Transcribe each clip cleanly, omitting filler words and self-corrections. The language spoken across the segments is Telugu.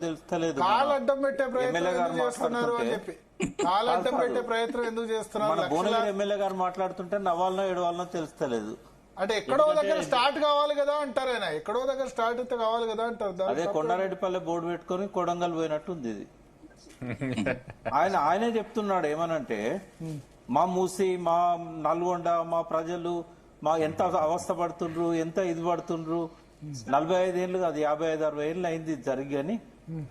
తెలుస్తలేదు. కాలడ్డం పెట్టే ప్రయత్నం చేస్తున్నారు అని చెప్పి కాలడ్డం పెట్టే ప్రయత్నం ఎందుకు చేస్తున్నారు? మన భువనగిరి ఎమ్మెల్యే గారు మాట్లాడుతుంటే నవ్వాలనో ఏడవాలనో తెలుస్తలేదు. అంటే ఎక్కడో దగ్గర స్టార్ట్ కావాలి కదా అంటారు ఆయన. ఎక్కడో దగ్గర స్టార్ట్ అయితే కావాలి కదా అంటారు. అదే కొండారెడ్డిపల్లె బోర్డు పెట్టుకుని కొడంగల్ పోయినట్టు ఉంది ఇది. ఆయనే చెప్తున్నాడు ఏమనంటే, మా మూసి, మా నల్గొండ, మా ప్రజలు మా ఎంత అవస్థ పడుతుండ్రు, ఎంత ఇది పడుతుండ్రు. 45 ఏళ్ళు కాదు, 55-60 ఏళ్ళు అయింది జరిగి. అని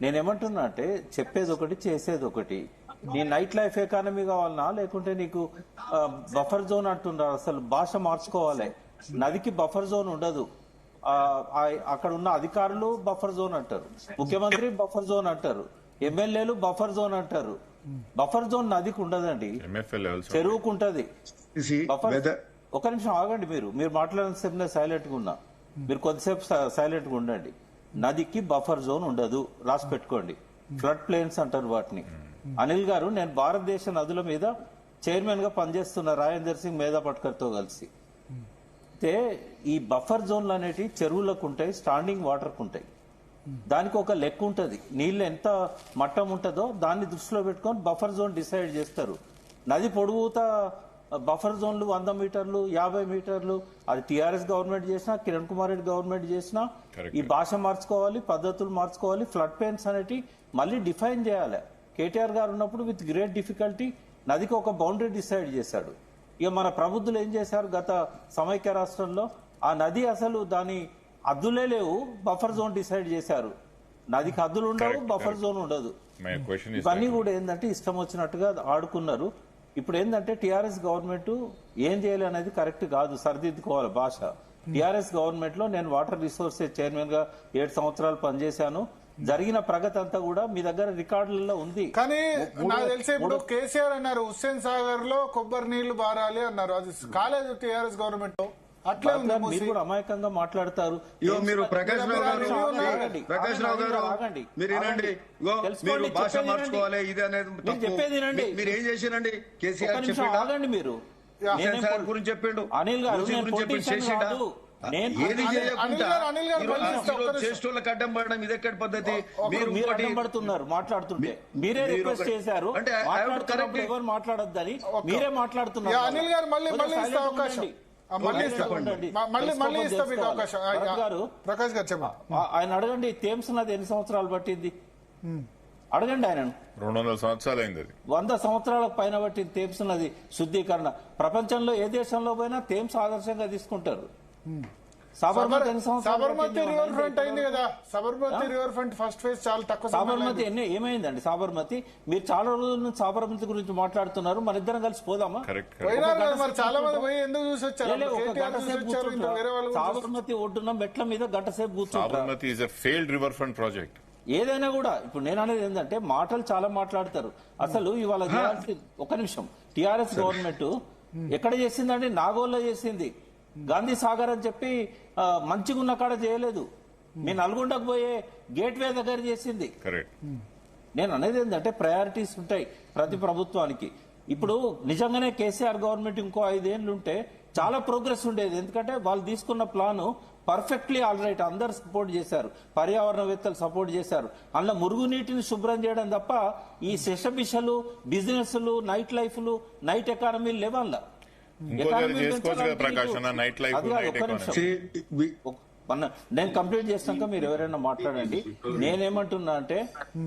నేనేమంటున్నా అంటే, చెప్పేది ఒకటి చేసేది ఒకటి. నీ నైట్ లైఫ్ ఎకానమీ కావాలనా, లేకుంటే నీకు బఫర్ జోన్ అంటున్నారు. అసలు భాష మార్చుకోవాలి. నదికి బఫర్ జోన్ ఉండదు. అక్కడ ఉన్న అధికారులు బఫర్ జోన్ అంటారు, ముఖ్యమంత్రి బఫర్ జోన్ అంటారు, ఎమ్మెల్యేలు బఫర్ జోన్ అంటారు. బఫర్ జోన్ నదికి ఉండదండి, చెరువుకు ఉంటది. ఒక నిమిషం ఆగండి. మీరు మాట్లాడినసేపు నేను సైలెంట్ గా ఉన్నా, మీరు కొద్దిసేపు సైలెంట్ గా ఉండండి. నదికి బఫర్ జోన్ ఉండదు, రాసి పెట్టుకోండి. ఫ్లడ్ ప్లేన్స్ అంటారు వాటిని. అనిల్ గారు, నేను భారతదేశ నదుల మీద చైర్మన్ గా పనిచేస్తున్న రాజేందర్ సింగ్ మేధా పట్కర్ తో కలిసి. అయితే ఈ బఫర్ జోన్లు అనేవి చెరువులకు ఉంటాయి, స్టాండింగ్ వాటర్కు ఉంటాయి. దానికి ఒక లెక్క ఉంటది. నీళ్లు ఎంత మట్టం ఉంటుందో దాన్ని దృష్టిలో పెట్టుకొని బఫర్ జోన్ డిసైడ్ చేస్తారు. నది పొడుగుతా బఫర్ జోన్లు 100 మీటర్లు, 50 మీటర్లు. అది టీఆర్ఎస్ గవర్నమెంట్ చేసినా, కిరణ్ కుమార్ రెడ్డి గవర్నమెంట్ చేసినా ఈ భాష మార్చుకోవాలి, పద్ధతులు మార్చుకోవాలి. ఫ్లడ్ ప్లేన్స్ అనేటి మళ్ళీ డిఫైన్ చేయాలి. కేటీఆర్ గారు ఉన్నప్పుడు విత్ గ్రేట్ డిఫికల్టీ నదికి ఒక బౌండరీ డిసైడ్ చేశాడు. ఇక మన ప్రబుద్ధులు ఏం చేశారు గత సమైక్య రాష్ట్రంలో? ఆ నది అసలు దాని హద్దులే లేవు, బఫర్ జోన్ డిసైడ్ చేశారు. నదికి హద్దులు ఉండవు, బఫర్ జోన్ ఉండదు. ఇవన్నీ కూడా ఏంటంటే ఇష్టం వచ్చినట్టుగా ఆడుకున్నారు. ఇప్పుడు ఏంటంటే టీఆర్ఎస్ గవర్నమెంట్ ఏం చేయాలి అనేది కరెక్ట్ కాదు, సరిదిద్దుకోవాలి భాష. టీఆర్ఎస్ గవర్నమెంట్ లో నేను వాటర్ రిసోర్సెస్ చైర్మన్ గా 7 సంవత్సరాలు పనిచేశాను. జరిగిన ప్రగతి అంతా కూడా మీ దగ్గర రికార్డులలో ఉంది. కానీ నాకు తెలిసి ఇప్పుడు కేసీఆర్ అన్నారు హుస్సేన్ సాగర్ లో కొబ్బరి నీళ్లు బారాలి అన్నారు. అది కాలేదు టీఆర్ఎస్ గవర్నమెంట్ లో. అట్లా మీరు కూడా అమాయకంగా మాట్లాడతారు. మీరు ప్రకాష్ రావు గారు మీరు ఏనండి, మీరు భాష మార్చుకోవాలి ఇది అనేది చెప్పేది. మీరు ఏం చేసినండి? కేసీఆర్ చెప్పండి, మీరు గురించి చెప్పిండు, అనిల్ గారు చేసిండా? ఏది చేయకుండా చేష్టోళ్ళకి అడ్డం పడడం ఇది ఎక్కడి పద్ధతి? మీరు అడ్డం పడుతున్నారు మాట్లాడుతుంటే. మీరే రిక్వెస్ట్ చేశారు అంటే ఎవరు మాట్లాడొద్దని, మీరే మాట్లాడుతున్నారు. అనిల్ గారు మళ్ళీ ఇస్తా అవకాశం, మళ్ళీ ఇస్తా మీకు అవకాశం. ప్రకాష్ గారు చెప్పండి. ఆయన అడగండి, థేమ్స్ నది ఎన్ని సంవత్సరాలు పట్టింది అడగండి ఆయనను. 200 సంవత్సరాలు అయింది. 100 సంవత్సరాలకు పైన పట్టింది థేమ్స్ నది శుద్ధీకరణ. ప్రపంచంలో ఏ దేశంలో పోయినా థేమ్స్ ఆదర్శంగా తీసుకుంటారు. సబర్మతి రివర్ ఫ్రంట్ అయింది కదా, Sabarmati river front first phase చాలా తక్కువ. సాబర్మతి ఏమైందండి? సాబర్మతి మీరు చాలా రోజుల నుంచి సాబర్మతి గురించి మాట్లాడుతున్నారు. మన ఇద్దరం కలిసి పోదామా? మరి చాలా మంది పోయి ఎందుకు చూసి వచ్చారు? సాబర్మతి ఒడ్డున మెట్ల మీద గంట సేపు కూర్చోండి. ఏదైనా కూడా ఇప్పుడు నేను అనేది ఏంటంటే, మాటలు చాలా మాట్లాడతారు. అసలు ఇవాళ ఒక నిమిషం, టిఆర్ఎస్ గవర్నమెంట్ ఎక్కడ చేసిందండి? నాగోల్లో చేసింది. గాంధీ సాగర్ అని చెప్పి మంచిగా ఉన్న కాడ చేయలేదు. మీ నల్గొండకు పోయే గేట్వే దగ్గర చేసింది. నేను అనేది ఏంటంటే, ప్రయారిటీస్ ఉంటాయి ప్రతి ప్రభుత్వానికి. ఇప్పుడు నిజంగానే కేసీఆర్ గవర్నమెంట్ ఇంకో 5 ఏళ్ళు ఉంటే చాలా ప్రోగ్రెస్ ఉండేది. ఎందుకంటే వాళ్ళు తీసుకున్న ప్లాను పర్ఫెక్ట్లీ ఆల్ రైట్, అందరు సపోర్ట్ చేశారు, పర్యావరణవేత్తలు సపోర్ట్ చేశారు. అందులో మురుగునీటిని శుభ్రం చేయడం తప్ప ఈ శశబిషలు, బిజినెస్లు, నైట్ లైఫ్లు, నైట్ ఎకానమీ లెవెల్ నేను కంప్లీట్ చేసినాక మీరు ఎవరైనా మాట్లాడండి. నేనేమంటున్నా అంటే,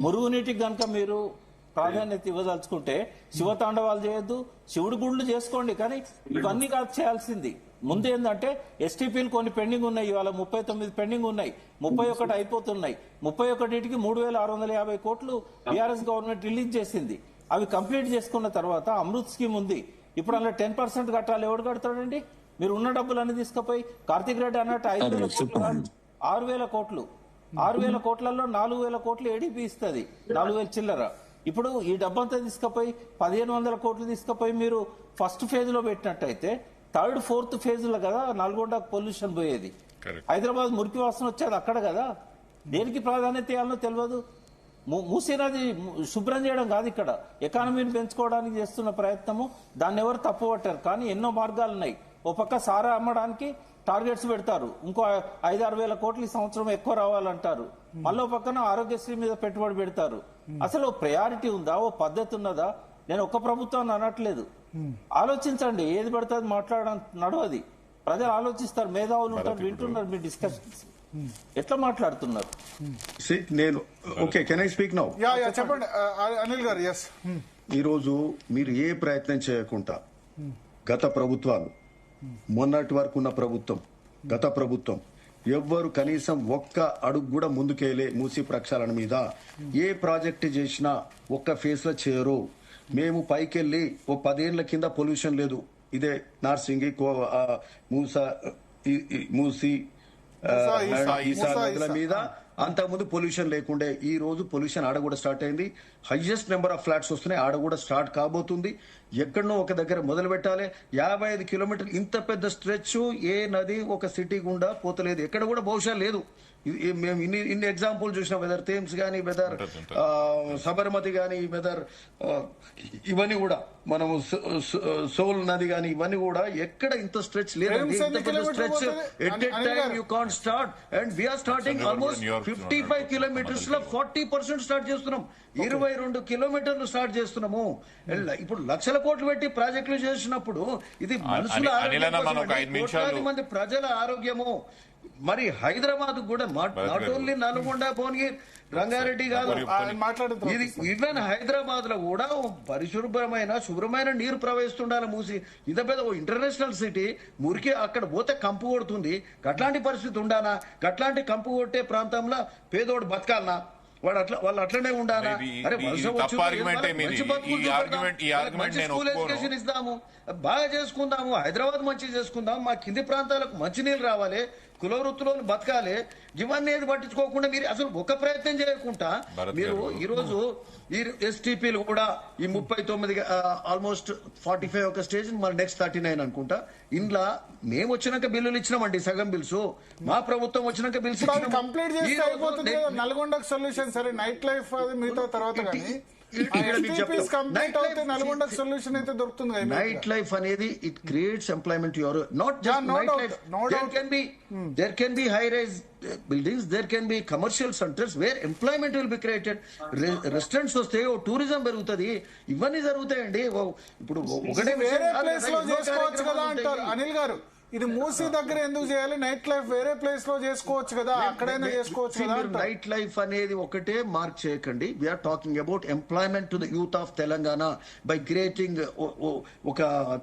మురుగునీటికి గనక మీరు ప్రాధాన్యత ఇవ్వదలుచుకుంటే శివతాండవాలు చేయొద్దు, శివుడి గుళ్ళు చేసుకోండి. కానీ ఇవన్నీ కాదు చేయాల్సింది. ముందు ఏంటంటే ఎస్టీపీలు కొన్ని పెండింగ్ ఉన్నాయి. ఇవాళ 39 పెండింగ్ ఉన్నాయి, 31 అయిపోతున్నాయి. 31కి 3650 కోట్లు బీఆర్ఎస్ గవర్నమెంట్ రిలీజ్ చేసింది. అవి కంప్లీట్ చేసుకున్న తర్వాత అమృత్ స్కీమ్ ఉంది. ఇప్పుడు అలా 10% కట్టాలి. ఎవడు కడతాడండి? మీరు ఉన్న డబ్బులన్నీ తీసుకుపోయి కార్తీక్ రెడ్డి అన్నట్టు 5,000 కోట్లు, 6,000 కోట్లు, 6,000 కోట్లలో 4,000 కోట్లు ఏడీపీ ఇస్తుంది, 4,000 చిల్లర. ఇప్పుడు ఈ డబ్బంతా తీసుకుపోయి 1,500 కోట్లు తీసుకుపోయి మీరు ఫస్ట్ ఫేజ్ లో పెట్టినట్టయితే 3rd, 4th ఫేజ్ లో కదా నల్గొండకు పొల్యూషన్ పోయేది. హైదరాబాద్ మురికి వాసన వచ్చేది అక్కడ కదా. దేనికి ప్రాధాన్యత ఇవ్వాలనో తెలియదు. మూసీ నది శుభ్రం చేయడం కాదు ఇక్కడ, ఎకానమీని పెంచుకోవడానికి చేస్తున్న ప్రయత్నము. దాన్ని ఎవరు తప్పుపట్టారు. కానీ ఎన్నో మార్గాలు ఉన్నాయి. ఓ పక్క సారా అమ్మడానికి టార్గెట్స్ పెడతారు, ఇంకో 5-6 వేల కోట్లు ఈ సంవత్సరం ఎక్కువ రావాలంటారు. మళ్ళీ పక్కన ఆరోగ్యశ్రీ మీద పెట్టుబడి పెడతారు. అసలు ఓ ప్రయారిటీ ఉందా, ఓ పద్ధతి ఉన్నదా? నేను ఒక్క ప్రభుత్వాన్ని అనట్లేదు. ఆలోచించండి, ఏది పడుతుంది మాట్లాడడం నడవది. ప్రజలు ఆలోచిస్తారు, మేధావులు ఉంటారు, వింటున్నారు మీ డిస్కషన్స్. ఎట్లా మాట్లాడుతున్నారు? నేను okay, can I speak now? చెప్పండి అనిల్ గారు. ఎస్, ఈరోజు మీరు ఏ ప్రయత్నం చేయకుండా గత ప్రభుత్వాలు, మొన్నటి వరకు ఉన్న ప్రభుత్వం, గత ప్రభుత్వం ఎవ్వరు కనీసం ఒక్క అడుగు కూడా ముందుకేలే. మూసీ ప్రక్షాళన మీద ఏ ప్రాజెక్ట్ చేసినా ఒక్క ఫేస్ లో చేయరు. మేము పైకెళ్ళి ఓ 10 ఏళ్ల కింద పొల్యూషన్ లేదు. ఇదే నార్సింగి, మూసీ, ఈసా నదుల మీద అంతకుముందు పొల్యూషన్ లేకుండే. ఈ రోజు పొల్యూషన్ ఆడ కూడా స్టార్ట్ అయింది. హైయెస్ట్ నెంబర్ ఆఫ్ ఫ్లాట్స్ వస్తున్నాయి, ఆడ కూడా స్టార్ట్ కాబోతుంది. ఎక్కడనో ఒక దగ్గర మొదలు పెట్టాలి. 55 కిలోమీటర్లు ఇంత పెద్ద స్ట్రెచ్ ఏ నది ఒక సిటీ గుండా పోతలేదు, ఎక్కడ కూడా బహుశా లేదు. మేము ఇన్ని ఎగ్జాంపుల్ చూసినాం, వెదర్ థేమ్స్ గానీ, వెదర్ సబర్మతి గానీ, వెదర్ ఇవన్నీ కూడా మనము సోల్ నది గానీ, ఇవన్నీ కూడా ఎక్కడ ఇంత స్ట్రెచ్ లేదండి. ఇంత పెద్ద stretch at a time you can't start. And we're starting almost 55 kilometres లో 40% స్టార్ట్ చేస్తున్నాం. 22 కిలోమీటర్లు స్టార్ట్ చేస్తున్నాము. ఇప్పుడు లక్షల కోట్లు పెట్టి ప్రాజెక్టులు చేసినప్పుడు ఇది మనుషుల ఆరోగ్యం, మంది ప్రజల ఆరోగ్యము. మరి హైదరాబాద్ కూడా నాట్ ఓన్లీ నల్గొండ, భువనగిరి, రంగారెడ్డి కాదు, ఇది ఈవెన్ హైదరాబాద్ లో కూడా పరిశుభ్రమైన శుభ్రమైన నీరు ప్రవహిస్తుండాలి. మూసి ఇంత పెద్ద ఇంటర్నేషనల్ సిటీ, మురికి అక్కడ పోతే కంపు కొడుతుంది. గట్లాంటి పరిస్థితి ఉండాలా? గట్లాంటి కంపు కొట్టే ప్రాంతంలో పేదోడు బతకాలనా? వాళ్ళు అట్లనే ఉండాలా? అరే మంచి స్కూల్ ఎడ్యుకేషన్ ఇస్తాము, బాగా చేసుకుందాము, హైదరాబాద్ మంచిగా చేసుకుందాం, మా కింది ప్రాంతాలకు మంచినీళ్ళు రావాలి, కుల వృత్తులను బతకాలి. ఇవన్నీ ఏది పట్టించుకోకుండా మీరు అసలు ఒక ప్రయత్నం చేయకుండా మీరు ఈరోజు ఈ ఎస్టీపీలు కూడా ఈ 39 ఆల్మోస్ట్ 45 ఒక స్టేజ్, మరి నెక్స్ట్ 39 అనుకుంటా. ఇంట్లో మేము వచ్చినాక బిల్లులు ఇచ్చినామండి, సగం బిల్స్. మా ప్రభుత్వం వచ్చినాక బిల్స్ కంప్లీట్ చేస్తే అయిపోతుంది. నల్గొండకు సొల్యూషన్ సరే, నైట్ లైఫ్ అది మీతో తర్వాత కానీ నల్గొండకు సొల్యూషన్ అయితే దొరుకుతుంది. నైట్ లైఫ్ అనేది it creates employment. Your not just night life, there can be high rise buildings, there can be commercial centers where employment will be created. Restaurants వస్తే టూరిజం పెరుగుతుంది, ఇవన్నీ జరుగుతాయండి. ఇప్పుడు ఒకటే వేరే ప్లేస్ లో చేసుకోవచ్చు కదా అంటారు అనిల్ గారు. ఇది మూసీ దగ్గర ఎందుకు చేయాలి? నైట్ లైఫ్ వేరే ప్లేస్ లో చేసుకోవచ్చు కదా, అక్కడైనా చేసుకోవచ్చు కదా. నైట్ లైఫ్ అనేది ఒకటే మార్క్ చేయకండి. We're talking about employment to the youth of Telangana by creating ఒక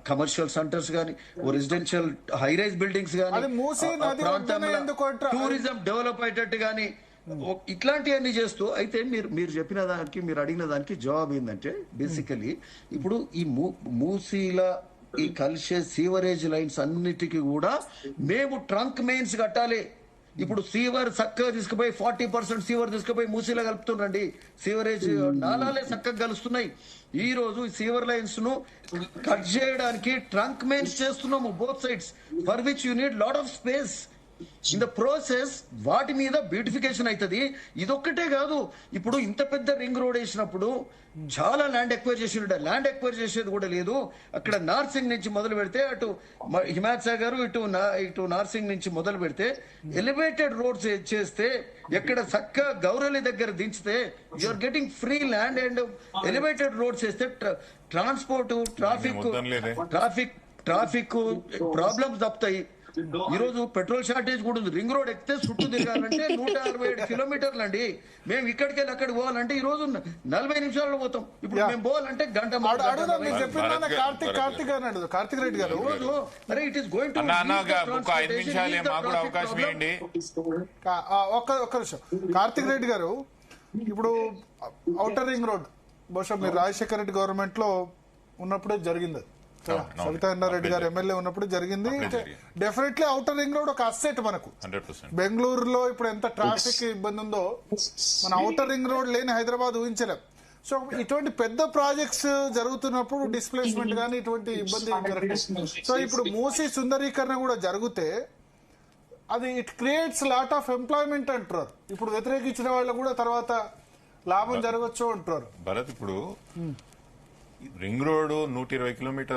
కమర్షియల్ సెంటర్స్ గానీ, రెసిడెన్షియల్ హై రైజ్ బిల్డింగ్స్ గానీ, టూరిజం డెవలప్ అయ్యేటట్టు గానీ, ఇట్లాంటివన్నీ చేస్తూ. అయితే మీరు చెప్పిన దానికి, మీరు అడిగిన దానికి జవాబు ఏంటంటే, బేసికలీ ఇప్పుడు ఈ మూసీల ఈ కలిసే సీవరేజ్ లైన్స్ అన్నిటికీ కూడా మేము ట్రంక్ మెయిన్స్ కట్టాలి. ఇప్పుడు సీవర్ చక్కగా తీసుకుపోయి 40% సీవర్ తీసుకుపోయి మూసీలో కలుపుతుండండి. సీవరేజ్ నాలాలే చక్కగా కలుస్తున్నాయి. ఈ రోజు సీవర్ లైన్స్ ను కట్ చేయడానికి ట్రంక్ మెయిన్స్ చేస్తున్నాము, both sides, for which you need lot of space. In the process వాటి మీద బ్యూటిఫికేషన్ అవుతుంది. ఇదొక్కటే కాదు, ఇప్పుడు ఇంత పెద్ద రింగ్ రోడ్ వేసినప్పుడు చాలా ల్యాండ్ ఎక్వైర్ చేసి ఉండే, ల్యాండ్ ఎక్వైర్ చేసేది కూడా లేదు. అక్కడ నార్సింగ్ నుంచి మొదలు పెడితే అటు హిమాయత్ సాగర్, ఇటు నార్సింగ్ నుంచి మొదలు పెడితే ఎలివేటెడ్ రోడ్స్ చేస్తే, ఎక్కడ చక్క గౌరలి దగ్గర దించితే you're getting free land and elevated roads వేస్తే ట్రాన్స్పోర్ట్, ట్రాఫిక్ ప్రాబ్లమ్స్ తప్పుతాయి. ఈ రోజు పెట్రోల్ షార్టేజ్ కూడా ఉంది. రింగ్ రోడ్ ఎక్కితే చుట్టూ తిరగాలంటే 167 కిలోమీటర్లు అండి. మేము ఇక్కడికి వెళ్ళి అక్కడికి పోవాలంటే ఈ రోజు 40 నిమిషాల్లో పోతాం. ఇప్పుడు మేము పోవాలంటే గంట. కార్తిక్ రెడ్డి గారు, అరే ఇట్ ఈస్ గోయింగ్ టు ఒక్క నిమిషం. కార్తిక్ రెడ్డి గారు, ఇప్పుడు ఔటర్ రింగ్ రోడ్ బహుశా మీరు రాజశేఖర రెడ్డి గవర్నమెంట్ లో ఉన్నప్పుడే జరిగింది. సవితారెడ్డి గారు ఎమ్మెల్యే ఉన్నప్పుడు జరిగింది. డెఫినెట్లీ ఔటర్ రింగ్ రోడ్ ఒక అసెట్ మనకు. బెంగళూరులో ఇప్పుడు ఎంత ట్రాఫిక్ ఇబ్బంది ఉందో, మన ఔటర్ రింగ్ రోడ్ లేని హైదరాబాద్ ఊహించలేం. సో ఇటువంటి పెద్ద ప్రాజెక్ట్స్ జరుగుతున్నప్పుడు డిస్ప్లేస్మెంట్ గానీ ఇటువంటి ఇబ్బంది జరుగుతుంది. సో ఇప్పుడు మూసీ సుందరీకరణ కూడా జరిగితే అది it creates lot of employment అంటారు. ఇప్పుడు వ్యతిరేకించిన వాళ్ళు కూడా తర్వాత లాభం జరగచ్చు అంటారు. భరత్, ఇప్పుడు రింగ్ రోడ్ 120 కిలోమీటర్